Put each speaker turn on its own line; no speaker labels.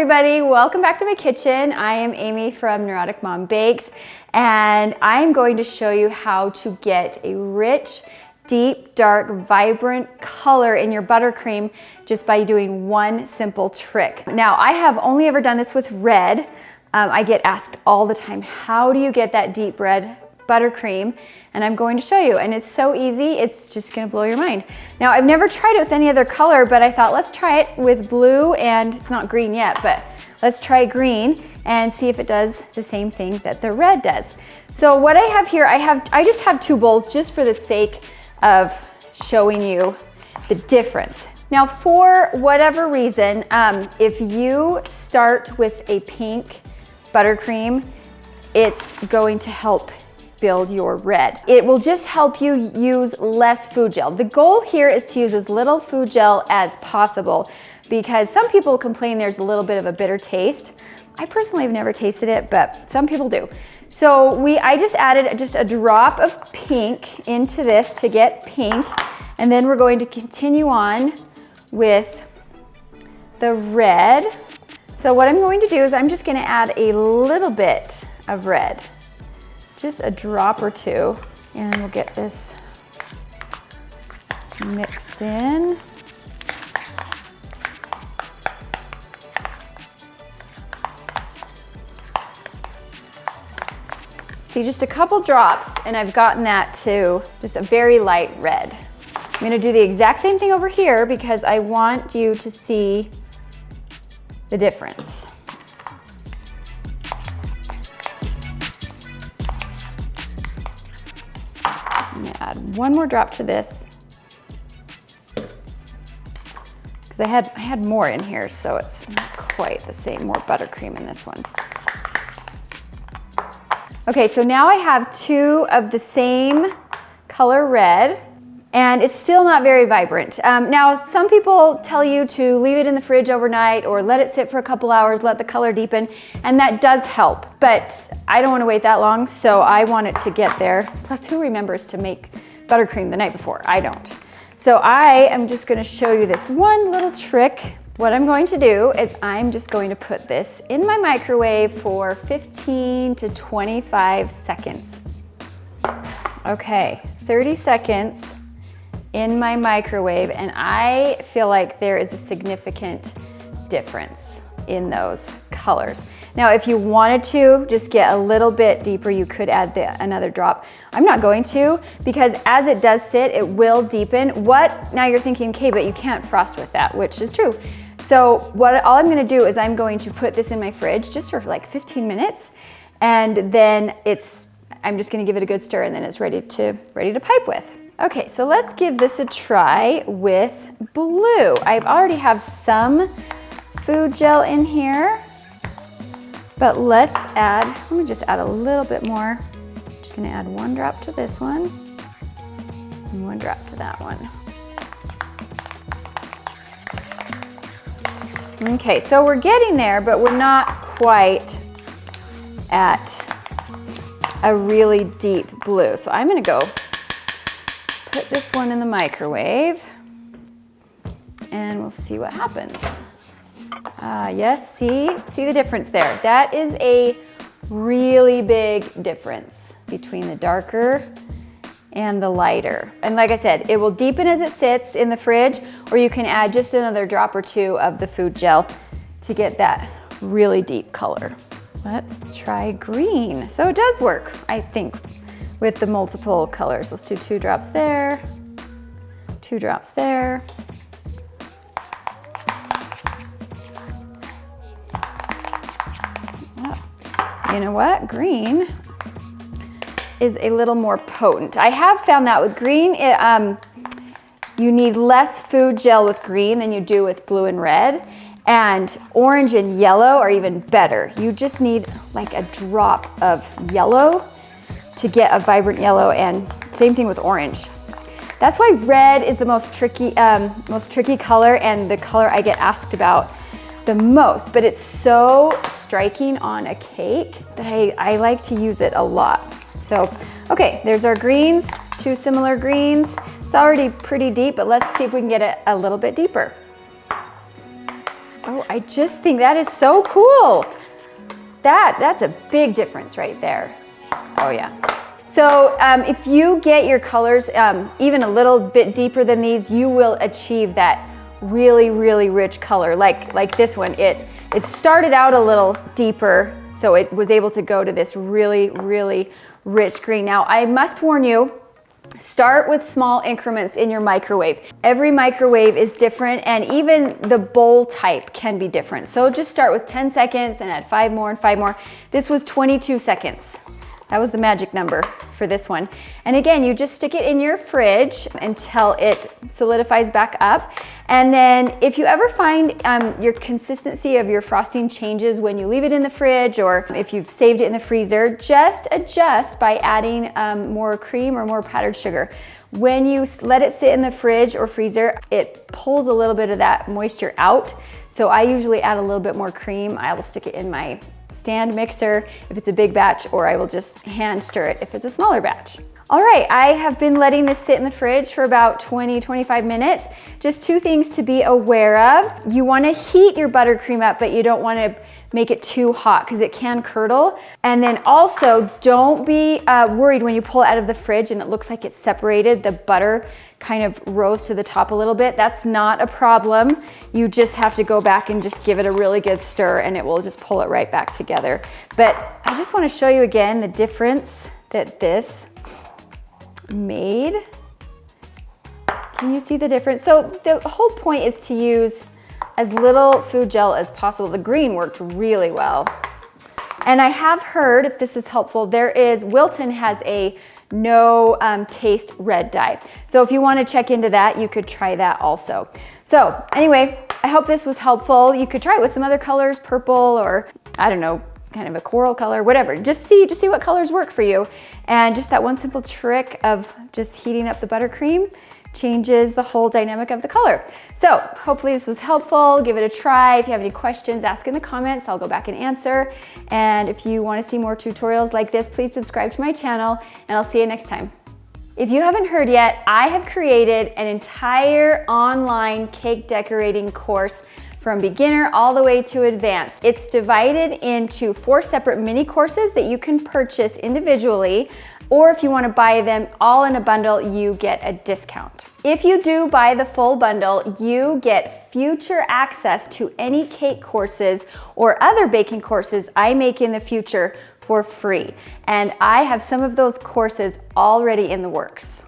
everybody, welcome back to my kitchen. I am Amy from Neurotic Mom Bakes, and I'm going to show you how to get a rich, deep, dark, vibrant color in your buttercream just by doing one simple trick. Now, I have only ever done this with red. I get asked all the time, how do you get that deep red buttercream? And I'm going to show you, and it's so easy, it's just gonna blow your mind. Now, I've never tried it with any other color, but I thought let's try it with blue, and it's not green yet, but let's try green and see if it does the same thing that the red does. So what I have here, I just have two bowls just for the sake of showing you the difference. Now, for whatever reason, if you start with a pink buttercream, it's going to help build your red. It will just help you use less food gel. The goal here is to use as little food gel as possible because some people complain there's a little bit of a bitter taste. I personally have never tasted it, but some people do. So I just added just a drop of pink into this to get pink, and then we're going to continue on with the red. So what I'm going to do is I'm just gonna add a little bit of red. Just a drop or two, and we'll get this mixed in. See, just a couple drops, and I've gotten that to just a very light red. I'm gonna do the exact same thing over here because I want you to see the difference. I'm gonna add one more drop to this because I had more in here, so it's not quite the same. More buttercream in this one. Okay, so now I have two of the same color red, and it's still not very vibrant. Now, some people tell you to leave it in the fridge overnight or let it sit for a couple hours, let the color deepen, and that does help. But I don't want to wait that long, so I want it to get there. Plus, who remembers to make buttercream the night before? I don't. So I am just going to show you this one little trick. What I'm going to do is I'm just going to put this in my microwave for 15 to 25 seconds. Okay, 30 seconds in my microwave, and I feel like there is a significant difference in those colors. Now, if you wanted to just get a little bit deeper, you could add another drop. I'm not going to, because as it does sit, it will deepen. Now you're thinking, okay, but you can't frost with that, which is true. So all I'm gonna do is I'm going to put this in my fridge just for like 15 minutes, and then I'm just gonna give it a good stir, and then it's ready to pipe with. Okay, so let's give this a try with blue. I already have some food gel in here, but let me just add a little bit more. I'm just gonna add one drop to this one and one drop to that one. Okay, so we're getting there, but we're not quite at a really deep blue. So I'm gonna go put this one in the microwave, and we'll see what happens. Yes, see the difference there. That is a really big difference between the darker and the lighter. And like I said, it will deepen as it sits in the fridge, or you can add just another drop or two of the food gel to get that really deep color. Let's try green. So it does work, I think, with the multiple colors. Let's do 2 drops there, 2 drops there. Oh, you know what? Green is a little more potent. I have found that with green, you need less food gel with green than you do with blue and red. And orange and yellow are even better. You just need like a drop of yellow to get a vibrant yellow, and same thing with orange. That's why red is the most tricky color, and the color I get asked about the most, but it's so striking on a cake that I like to use it a lot. So, okay, there's our greens, 2 similar greens. It's already pretty deep, but let's see if we can get it a little bit deeper. Oh, I just think that is so cool. That's a big difference right there. Oh yeah. So if you get your colors even a little bit deeper than these, you will achieve that really, really rich color. Like this one, it started out a little deeper, so it was able to go to this really, really rich green. Now, I must warn you, start with small increments in your microwave. Every microwave is different, and even the bowl type can be different. So just start with 10 seconds and add 5 more and 5 more. This was 22 seconds. That was the magic number for this one. And again, you just stick it in your fridge until it solidifies back up. And then if you ever find your consistency of your frosting changes when you leave it in the fridge, or if you've saved it in the freezer, just adjust by adding more cream or more powdered sugar. When you let it sit in the fridge or freezer, it pulls a little bit of that moisture out. So I usually add a little bit more cream. I will stick it in my stand mixer if it's a big batch, or I will just hand stir it if it's a smaller batch. All right, I have been letting this sit in the fridge for about 20-25 minutes. Just 2 things to be aware of. You wanna heat your buttercream up, but you don't wanna make it too hot because it can curdle. And then also, don't be worried when you pull it out of the fridge and it looks like it's separated. The butter kind of rose to the top a little bit. That's not a problem. You just have to go back and just give it a really good stir, and it will just pull it right back together. But I just want to show you again the difference that this made. Can you see the difference? So the whole point is to use as little food gel as possible. The green worked really well. And I have heard, if this is helpful, Wilton has a no taste red dye. So if you want to check into that, you could try that also. So anyway, I hope this was helpful. You could try it with some other colors, purple, or I don't know, kind of a coral color, whatever. Just see what colors work for you. And just that one simple trick of just heating up the buttercream changes the whole dynamic of the color. So hopefully this was helpful. Give it a try. If you have any questions, ask in the comments. I'll go back and answer. And if you want to see more tutorials like this, please subscribe to my channel, and I'll see you next time. If you haven't heard yet, I have created an entire online cake decorating course from beginner all the way to advanced. It's divided into 4 separate mini courses that you can purchase individually, or if you want to buy them all in a bundle, you get a discount. If you do buy the full bundle, you get future access to any cake courses or other baking courses I make in the future for free. And I have some of those courses already in the works.